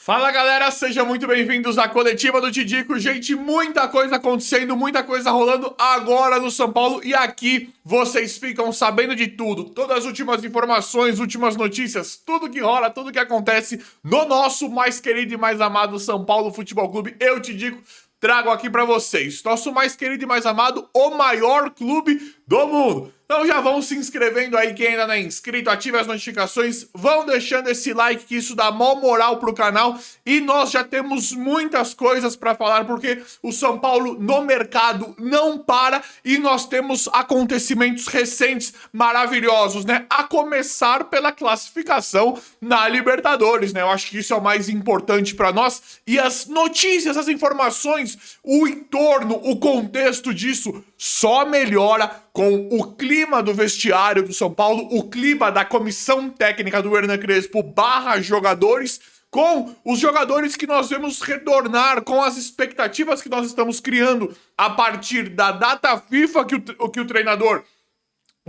Fala galera, sejam muito bem-vindos à coletiva do Tidico. Gente, muita coisa acontecendo, muita coisa rolando agora no São Paulo e aqui vocês ficam sabendo de tudo. Todas as últimas informações, últimas notícias, tudo que rola, tudo que acontece no nosso mais querido e mais amado São Paulo Futebol Clube. Eu, Tidico, trago aqui pra vocês. Nosso mais querido e mais amado, o maior clube do mundo. Então já vão se inscrevendo aí, quem ainda não é inscrito, ative as notificações, vão deixando esse like que isso dá mó moral pro canal e nós já temos muitas coisas pra falar porque o São Paulo no mercado não para e nós temos acontecimentos recentes maravilhosos, né? A começar pela classificação na Libertadores, né? Eu acho que isso é o mais importante pra nós e as notícias, as informações, o entorno, o contexto disso só melhora com o clima do vestiário do São Paulo, o clima da comissão técnica do Hernan Crespo / jogadores, com os jogadores que nós vemos retornar, com as expectativas que nós estamos criando a partir da data FIFA que o treinador,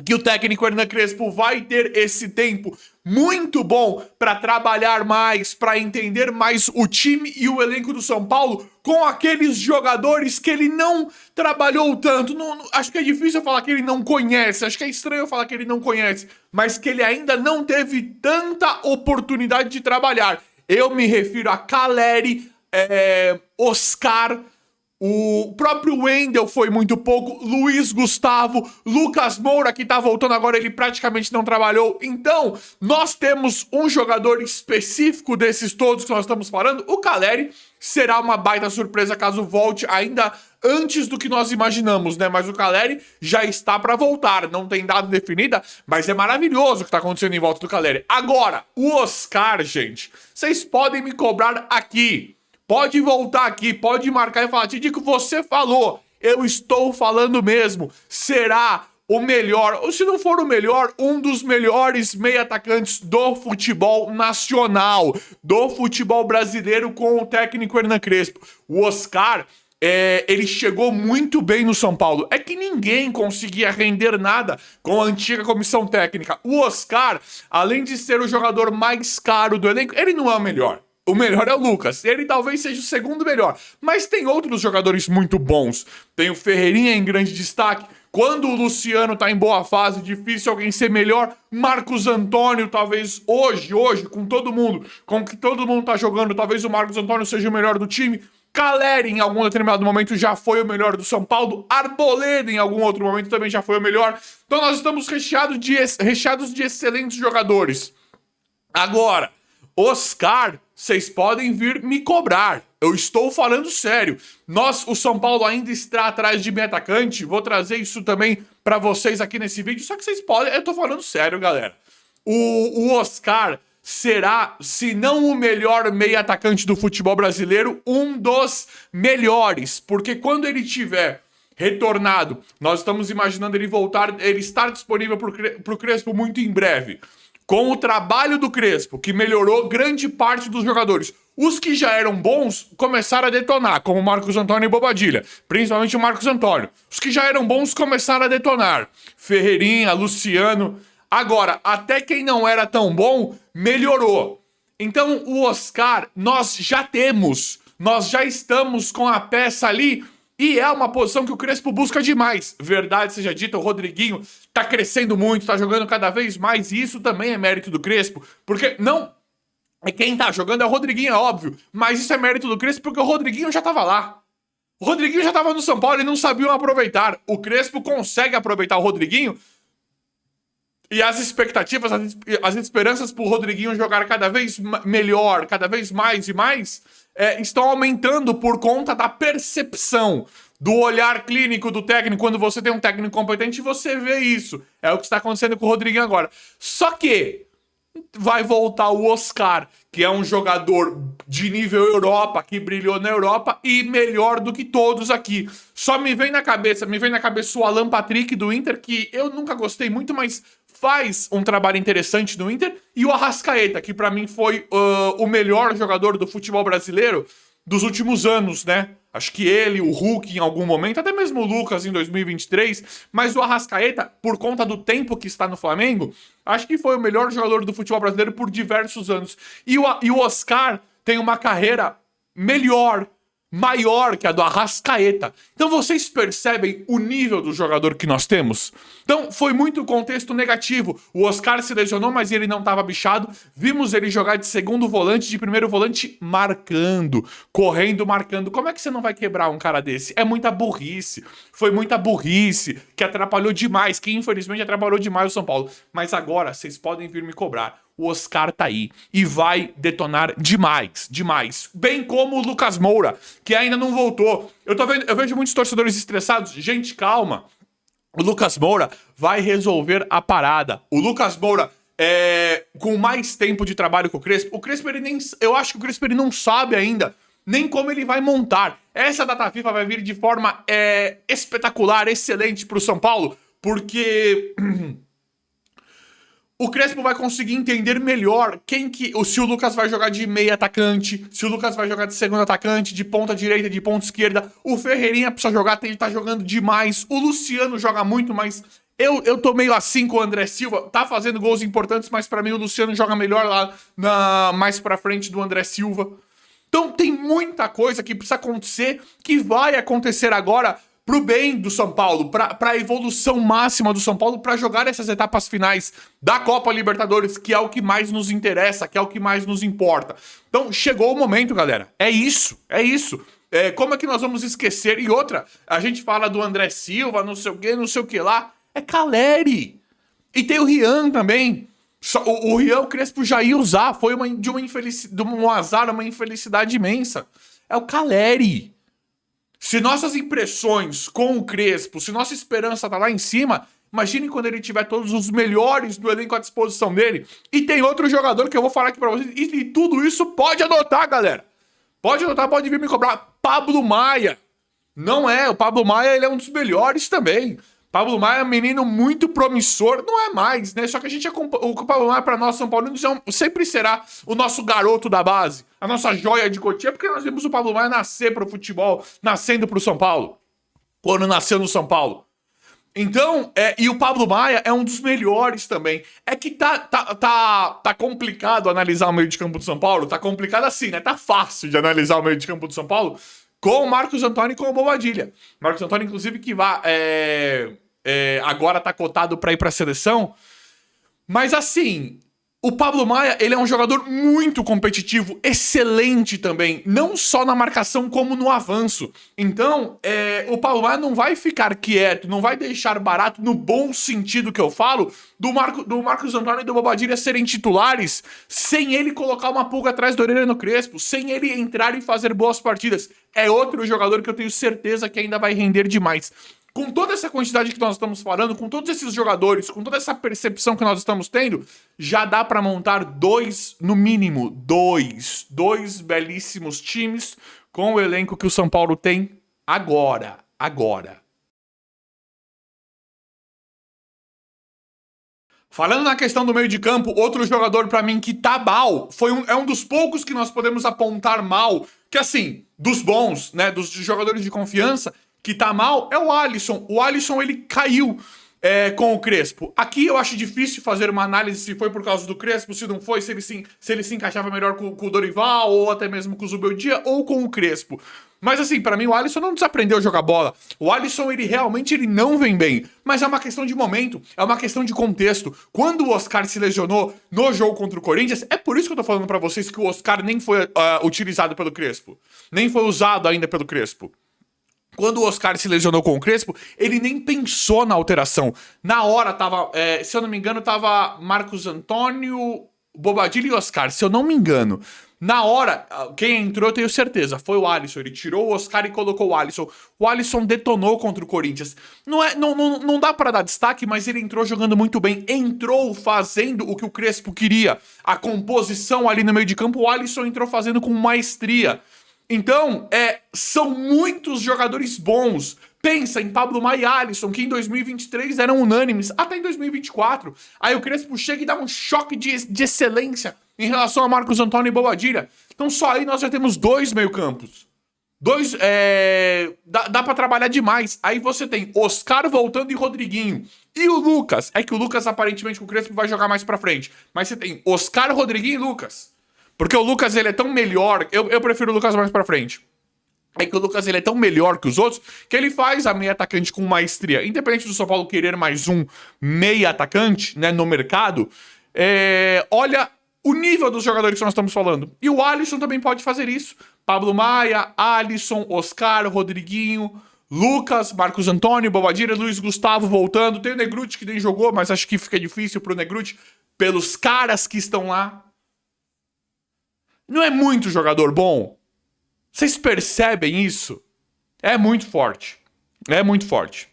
que o técnico Hernan Crespo vai ter esse tempo muito bom para trabalhar mais, para entender mais o time e o elenco do São Paulo com aqueles jogadores que ele não trabalhou tanto. Acho que é difícil falar que ele não conhece, acho que é estranho falar que ele não conhece, mas que ele ainda não teve tanta oportunidade de trabalhar. Eu me refiro a Caleri, Oscar. O próprio Wendel foi muito pouco, Luiz Gustavo, Lucas Moura, que tá voltando agora, ele praticamente não trabalhou. Então, nós temos um jogador específico desses todos que nós estamos falando. O Caleri será uma baita surpresa caso volte ainda antes do que nós imaginamos, né? Mas o Caleri já está para voltar, não tem data definida, mas é maravilhoso o que tá acontecendo em volta do Caleri. Agora, o Oscar, gente, vocês podem me cobrar aqui. Pode voltar aqui, pode marcar e falar, Tidico, você falou, eu estou falando mesmo, será o melhor, ou se não for o melhor, um dos melhores meia-atacantes do futebol nacional, do futebol brasileiro com o técnico Hernan Crespo. O Oscar, ele chegou muito bem no São Paulo. É que ninguém conseguia render nada com a antiga comissão técnica. O Oscar, além de ser o jogador mais caro do elenco, ele não é o melhor. O melhor é o Lucas, ele talvez seja o segundo melhor, mas tem outros jogadores muito bons. Tem o Ferreirinha em grande destaque, quando o Luciano tá em boa fase, difícil alguém ser melhor. Marcos Antônio, talvez hoje, com todo mundo, com que todo mundo tá jogando, talvez o Marcos Antônio seja o melhor do time. Caleri, em algum determinado momento, já foi o melhor do São Paulo. Arboleda, em algum outro momento, também já foi o melhor. Então nós estamos recheados de excelentes jogadores. Agora, Oscar, vocês podem vir me cobrar. Eu estou falando sério. O São Paulo ainda está atrás de meio atacante. Vou trazer isso também pra vocês aqui nesse vídeo. Só que vocês podem... Eu tô falando sério, galera. O Oscar será, se não o melhor meio atacante do futebol brasileiro, um dos melhores. Porque quando ele tiver retornado, nós estamos imaginando ele voltar, ele estar disponível pro Crespo muito em breve. Com o trabalho do Crespo, que melhorou grande parte dos jogadores. Os que já eram bons começaram a detonar, como o Marcos Antônio e Bobadilha. Principalmente o Marcos Antônio. Os que já eram bons começaram a detonar. Ferreirinha, Luciano. Agora, até quem não era tão bom, melhorou. Então, o Oscar, nós já temos. Nós já estamos com a peça ali. E é uma posição que o Crespo busca demais. Verdade seja dita, o Rodriguinho tá crescendo muito, tá jogando cada vez mais, e isso também é mérito do Crespo, porque não... Quem tá jogando é o Rodriguinho, é óbvio, mas isso é mérito do Crespo porque o Rodriguinho já tava lá. O Rodriguinho já tava no São Paulo e não sabiam aproveitar. O Crespo consegue aproveitar o Rodriguinho e as expectativas, as esperanças pro Rodriguinho jogar cada vez melhor, cada vez mais e mais... estão aumentando por conta da percepção, do olhar clínico do técnico. Quando você tem um técnico competente, você vê isso. É o que está acontecendo com o Rodriguinho agora. Só que vai voltar o Oscar, que é um jogador de nível Europa, que brilhou na Europa e melhor do que todos aqui. Só me vem na cabeça o Alan Patrick do Inter, que eu nunca gostei muito, mas faz um trabalho interessante no Inter, e o Arrascaeta, que pra mim foi o melhor jogador do futebol brasileiro dos últimos anos, né? Acho que ele, o Hulk em algum momento, até mesmo o Lucas em 2023, mas o Arrascaeta, por conta do tempo que está no Flamengo, acho que foi o melhor jogador do futebol brasileiro por diversos anos. E o Oscar tem uma carreira melhor, maior que a do Arrascaeta. Então vocês percebem o nível do jogador que nós temos? Então foi muito contexto negativo. O Oscar se lesionou, mas ele não estava bichado. Vimos ele jogar de segundo volante, de primeiro volante, marcando, correndo, marcando. Como é que você não vai quebrar um cara desse? É muita burrice. Foi muita burrice que atrapalhou demais, que infelizmente atrapalhou demais o São Paulo. Mas agora vocês podem vir me cobrar. O Oscar tá aí e vai detonar demais, demais. Bem como o Lucas Moura, que ainda não voltou. Eu vejo muitos torcedores estressados. Gente, calma. O Lucas Moura vai resolver a parada. O Lucas Moura, com mais tempo de trabalho com o Crespo ele nem... Eu acho que o Crespo ele não sabe ainda nem como ele vai montar. Essa data FIFA vai vir de forma espetacular, excelente pro São Paulo, porque... O Crespo vai conseguir entender melhor se o Lucas vai jogar de meia atacante, se o Lucas vai jogar de segundo atacante, de ponta direita, de ponta esquerda. O Ferreirinha precisa jogar, ele tá jogando demais. O Luciano joga muito, mas eu tô meio assim com o André Silva. Tá fazendo gols importantes, mas pra mim o Luciano joga melhor lá mais pra frente do André Silva. Então tem muita coisa que precisa acontecer, que vai acontecer agora pro bem do São Paulo, pra evolução máxima do São Paulo, pra jogar essas etapas finais da Copa Libertadores, que é o que mais nos interessa, que é o que mais nos importa. Então, chegou o momento, galera. É isso, é isso. Como é que nós vamos esquecer? E outra, a gente fala do André Silva, não sei o que lá. É Caleri. E tem o Rian também. O Rian, o Crespo já ia usar. Foi um azar, uma infelicidade imensa. É o Caleri. Se nossas impressões com o Crespo, se nossa esperança tá lá em cima, imagine quando ele tiver todos os melhores do elenco à disposição dele. E tem outro jogador que eu vou falar aqui pra vocês. E tudo isso pode anotar, galera. Pode anotar, pode vir me cobrar. Pablo Maia. Não é, o Pablo Maia ele é um dos melhores também. Pablo Maia é um menino muito promissor, não é mais, né? Só que o Pablo Maia para nós São Paulinos sempre será o nosso garoto da base, a nossa joia de Cotia, porque nós vimos o Pablo Maia nascer pro futebol, nascendo pro São Paulo, quando nasceu no São Paulo. Então, e o Pablo Maia é um dos melhores também. É que tá complicado analisar o meio de campo do São Paulo, tá complicado assim, né? Tá fácil de analisar o meio de campo do São Paulo com o Marcos Antônio e com o Bobadilha. Marcos Antônio, inclusive, que agora tá cotado pra ir pra seleção. Mas assim, o Pablo Maia, ele é um jogador muito competitivo, excelente também, não só na marcação como no avanço. Então, o Pablo Maia não vai ficar quieto, não vai deixar barato, no bom sentido que eu falo, do Marcos Antônio e do Bobadilha serem titulares, sem ele colocar uma pulga atrás da orelha no Crespo, sem ele entrar e fazer boas partidas. É outro jogador que eu tenho certeza que ainda vai render demais. Com toda essa quantidade que nós estamos falando, com todos esses jogadores, com toda essa percepção que nós estamos tendo, já dá pra montar no mínimo dois belíssimos times com o elenco que o São Paulo tem agora. Falando na questão do meio de campo, outro jogador pra mim que tá mal, é um dos poucos que nós podemos apontar mal, que assim, dos bons, né, dos jogadores de confiança, que tá mal é o Alisson. O Alisson, ele caiu com o Crespo. Aqui eu acho difícil fazer uma análise se foi por causa do Crespo, se não foi, se ele se encaixava melhor com o Dorival, ou até mesmo com o Zubeldia, ou com o Crespo. Mas assim, pra mim o Alisson não desaprendeu a jogar bola. O Alisson, ele realmente não vem bem. Mas é uma questão de momento, é uma questão de contexto. Quando o Oscar se lesionou no jogo contra o Corinthians, é por isso que eu tô falando pra vocês que o Oscar nem foi utilizado pelo Crespo. Nem foi usado ainda pelo Crespo. Quando o Oscar se lesionou com o Crespo, ele nem pensou na alteração. Na hora tava, se eu não me engano, tava Marcos Antônio, Bobadilha e Oscar, se eu não me engano. Na hora, quem entrou, eu tenho certeza, foi o Alisson. Ele tirou o Oscar e colocou o Alisson. O Alisson detonou contra o Corinthians. Não dá pra dar destaque, mas ele entrou jogando muito bem. Entrou fazendo o que o Crespo queria. A composição ali no meio de campo, o Alisson entrou fazendo com maestria. Então, são muitos jogadores bons. Pensa em Pablo Maia e Alisson, que em 2023 eram unânimes, até em 2024. Aí o Crespo chega e dá um choque de excelência em relação a Marcos Antônio e Bobadilha. Então só aí nós já temos dois meio-campos. Dá pra trabalhar demais. Aí você tem Oscar voltando e Rodriguinho. E o Lucas? É que o Lucas, aparentemente, com o Crespo vai jogar mais pra frente. Mas você tem Oscar, Rodriguinho e Lucas. Porque o Lucas, ele é tão melhor, eu prefiro o Lucas mais pra frente. É que o Lucas, ele é tão melhor que os outros, que ele faz a meia atacante com maestria. Independente do São Paulo querer mais um meia atacante, né, no mercado, olha o nível dos jogadores que nós estamos falando. E o Alisson também pode fazer isso. Pablo Maia, Alisson, Oscar, Rodriguinho, Lucas, Marcos Antônio, Bobadilla, Luiz Gustavo voltando. Tem o Negruti que nem jogou, mas acho que fica difícil pro Negruti pelos caras que estão lá. Não é muito jogador bom? Vocês percebem isso? É muito forte. É muito forte.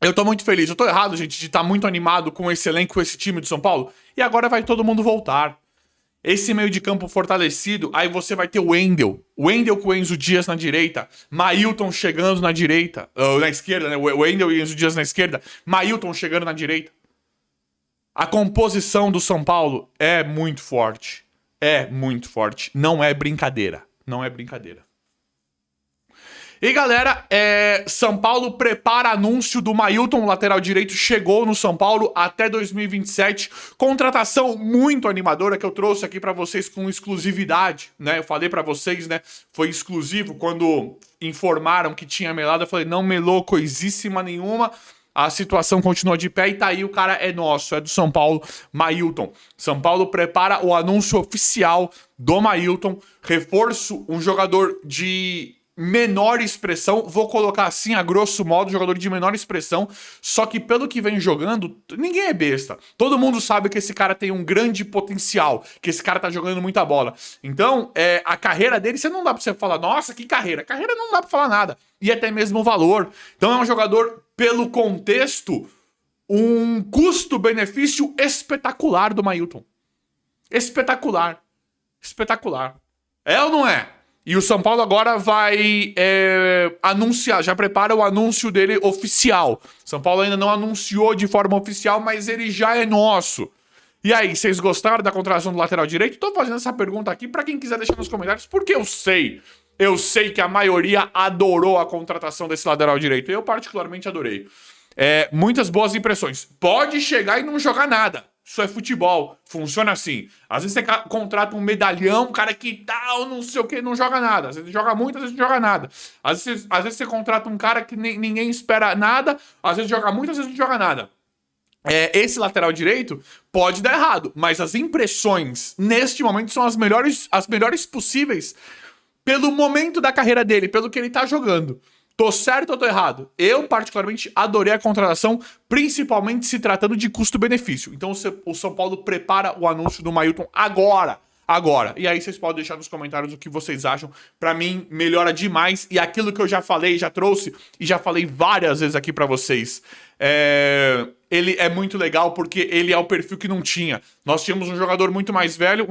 Eu tô muito feliz. Eu tô errado, gente, de estar muito animado com esse elenco, com esse time de São Paulo. E agora vai todo mundo voltar. Esse meio de campo fortalecido, aí você vai ter o Wendel. O Wendel com o Enzo Dias na direita. Mailton chegando na direita. Na esquerda, né? O Wendel e o Enzo Dias na esquerda. Mailton chegando na direita. A composição do São Paulo é muito forte. É muito forte. Não é brincadeira. Não é brincadeira. E galera, São Paulo prepara anúncio do Mailton, lateral direito, chegou no São Paulo até 2027. Contratação muito animadora que eu trouxe aqui pra vocês com exclusividade, né? Eu falei pra vocês, né? Foi exclusivo quando informaram que tinha melado. Eu falei, não melou coisíssima nenhuma. A situação continua de pé e tá aí, o cara é nosso, é do São Paulo, Mailton. São Paulo prepara o anúncio oficial do Mailton. Reforço, um jogador de menor expressão, vou colocar assim a grosso modo, jogador de menor expressão, só que pelo que vem jogando, ninguém é besta. Todo mundo sabe que esse cara tem um grande potencial, que esse cara tá jogando muita bola. Então, a carreira dele, você não dá pra você falar, nossa, que carreira. Carreira não dá pra falar nada. E até mesmo o valor. Então é um jogador, pelo contexto, um custo-benefício espetacular do Mailton. Espetacular. Espetacular. É ou não é? E o São Paulo agora vai anunciar, já prepara o anúncio dele oficial. São Paulo ainda não anunciou de forma oficial, mas ele já é nosso. E aí, vocês gostaram da contratação do lateral direito? Tô fazendo essa pergunta aqui pra quem quiser deixar nos comentários, porque eu sei que a maioria adorou a contratação desse lateral direito. Eu particularmente adorei. Muitas boas impressões. Pode chegar e não jogar nada. Isso é futebol, funciona assim. Às vezes você contrata um medalhão, um cara que tal, não sei o que, não joga nada. Às vezes joga muito, às vezes não joga nada. Às vezes você contrata um cara que ninguém espera nada, às vezes joga muito, às vezes não joga nada. Esse lateral direito pode dar errado, mas as impressões neste momento são as melhores possíveis pelo momento da carreira dele, pelo que ele tá jogando. Tô certo ou tô errado? Eu, particularmente, adorei a contratação, principalmente se tratando de custo-benefício. Então, o São Paulo prepara o anúncio do Mailton agora. E aí, vocês podem deixar nos comentários o que vocês acham. Pra mim, melhora demais. E aquilo que eu já falei, já trouxe, e já falei várias vezes aqui pra vocês. Ele é muito legal porque ele é o perfil que não tinha. Nós tínhamos um jogador mais velho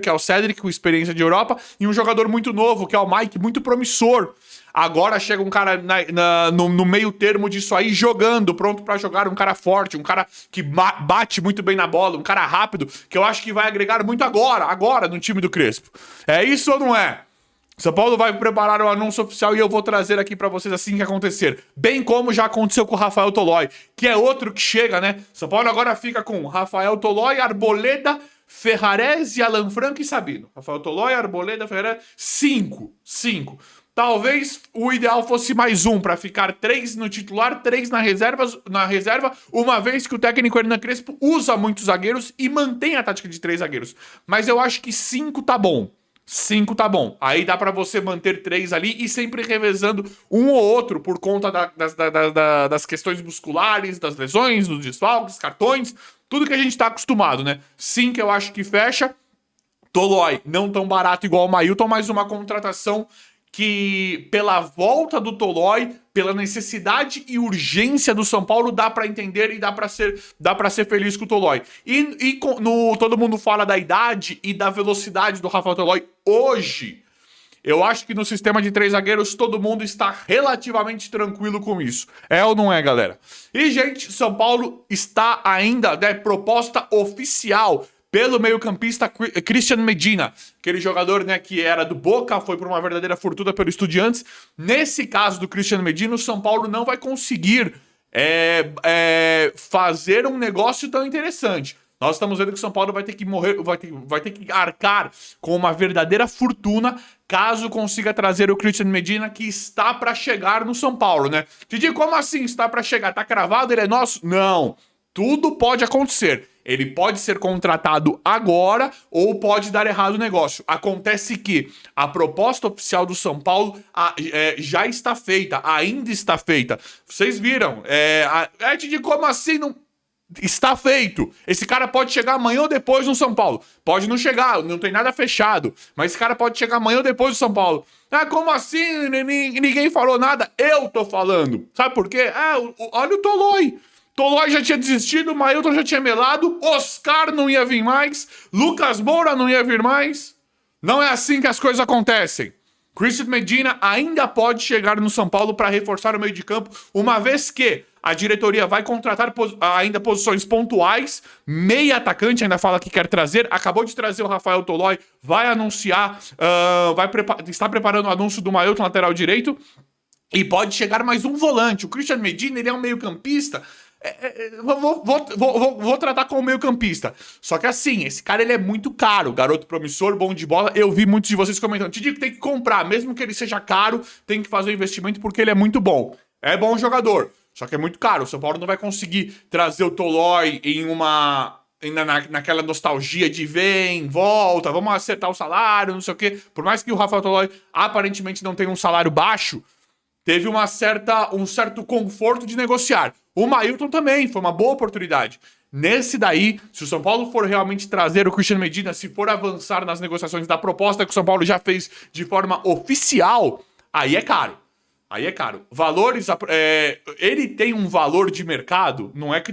que é o Cedric, com experiência de Europa, e um jogador muito novo, que é o Mike, muito promissor. Agora chega um cara no meio termo disso aí, jogando, pronto pra jogar, um cara forte, um cara que bate muito bem na bola, um cara rápido, que eu acho que vai agregar muito agora no time do Crespo. É isso ou não é? São Paulo vai preparar o anúncio oficial e eu vou trazer aqui pra vocês assim que acontecer. Bem como já aconteceu com o Rafael Tolói, que é outro que chega, né? São Paulo agora fica com Rafael Tolói, Arboleda, Ferrarese, Alan Franco e Sabino. Rafael Tolói, Arboleda, Ferrarese, 5. Talvez o ideal fosse mais um, para ficar 3 no titular, 3 na reserva, uma vez que o técnico Hernan Crespo usa muitos zagueiros e mantém a tática de 3 zagueiros. Mas eu acho que 5 tá bom. 5 tá bom. Aí dá pra você manter 3 ali e sempre revezando um ou outro por conta das questões musculares, das lesões, dos desfalques, cartões, tudo que a gente tá acostumado, né? 5 eu acho que fecha. Tolói, não tão barato igual o Mailton, mas uma contratação que, pela volta do Tolói, pela necessidade e urgência do São Paulo, dá pra entender e dá pra ser feliz com o Tolói. Todo mundo fala da idade e da velocidade do Rafael Tolói hoje. Eu acho que no sistema de 3 zagueiros todo mundo está relativamente tranquilo com isso. É ou não é, galera? E, gente, São Paulo está ainda, né, proposta oficial pelo meio-campista Christian Medina, aquele jogador, né, que era do Boca, foi por uma verdadeira fortuna pelo Estudiantes. Nesse caso do Christian Medina, o São Paulo não vai conseguir fazer um negócio tão interessante. Nós estamos vendo que o São Paulo vai ter que morrer, vai ter que arcar com uma verdadeira fortuna caso consiga trazer o Christian Medina, que está para chegar no São Paulo, né? Didi, como assim está para chegar? Tá cravado? Ele é nosso? Não. Tudo pode acontecer. Ele pode ser contratado agora ou pode dar errado o negócio. Acontece que a proposta oficial do São Paulo já está feita, ainda está feita. Vocês viram? Didi, como assim não... Está feito. Esse cara pode chegar amanhã ou depois no São Paulo. Pode não chegar, não tem nada fechado. Mas esse cara pode chegar amanhã ou depois do São Paulo. Ah, como assim? Ninguém falou nada. Eu tô falando. Sabe por quê? Olha o Tolói. Tolói já tinha desistido, o Mailton já tinha melado, Oscar não ia vir mais, Lucas Moura não ia vir mais. Não é assim que as coisas acontecem. Christian Medina ainda pode chegar no São Paulo para reforçar o meio de campo, uma vez que a diretoria vai contratar ainda posições pontuais, meia atacante ainda fala que quer trazer, acabou de trazer o Rafael Tolói, vai anunciar, está preparando o anúncio do Mailton lateral direito, e pode chegar mais um volante. O Christian Medina, ele é um meio campista, vou tratar como meio campista. Só que assim, esse cara ele é muito caro, garoto promissor, bom de bola. Eu vi muitos de vocês comentando, te digo que tem que comprar, mesmo que ele seja caro, tem que fazer o investimento porque ele é muito bom. É bom jogador, só que é muito caro. O São Paulo não vai conseguir trazer o Tolói naquela nostalgia de vem, volta, vamos acertar o salário, não sei o quê. Por mais que o Rafael Tolói aparentemente não tenha um salário baixo, teve um certo conforto de negociar. O Mailton também, foi uma boa oportunidade. Nesse daí, se o São Paulo for realmente trazer o Christian Medina, se for avançar nas negociações da proposta que o São Paulo já fez de forma oficial, aí é caro. Aí é caro. Valores, ele tem um valor de mercado, não é que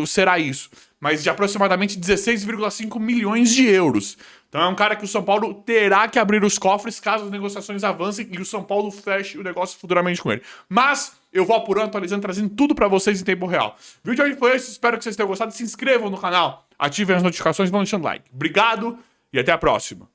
será isso, mas de aproximadamente 16,5 milhões de euros. Então é um cara que o São Paulo terá que abrir os cofres caso as negociações avancem e o São Paulo feche o negócio futuramente com ele. Mas eu vou apurando, atualizando, trazendo tudo pra vocês em tempo real. O vídeo de hoje foi esse, espero que vocês tenham gostado. Se inscrevam no canal, ativem as notificações e vão deixando like. Obrigado e até a próxima.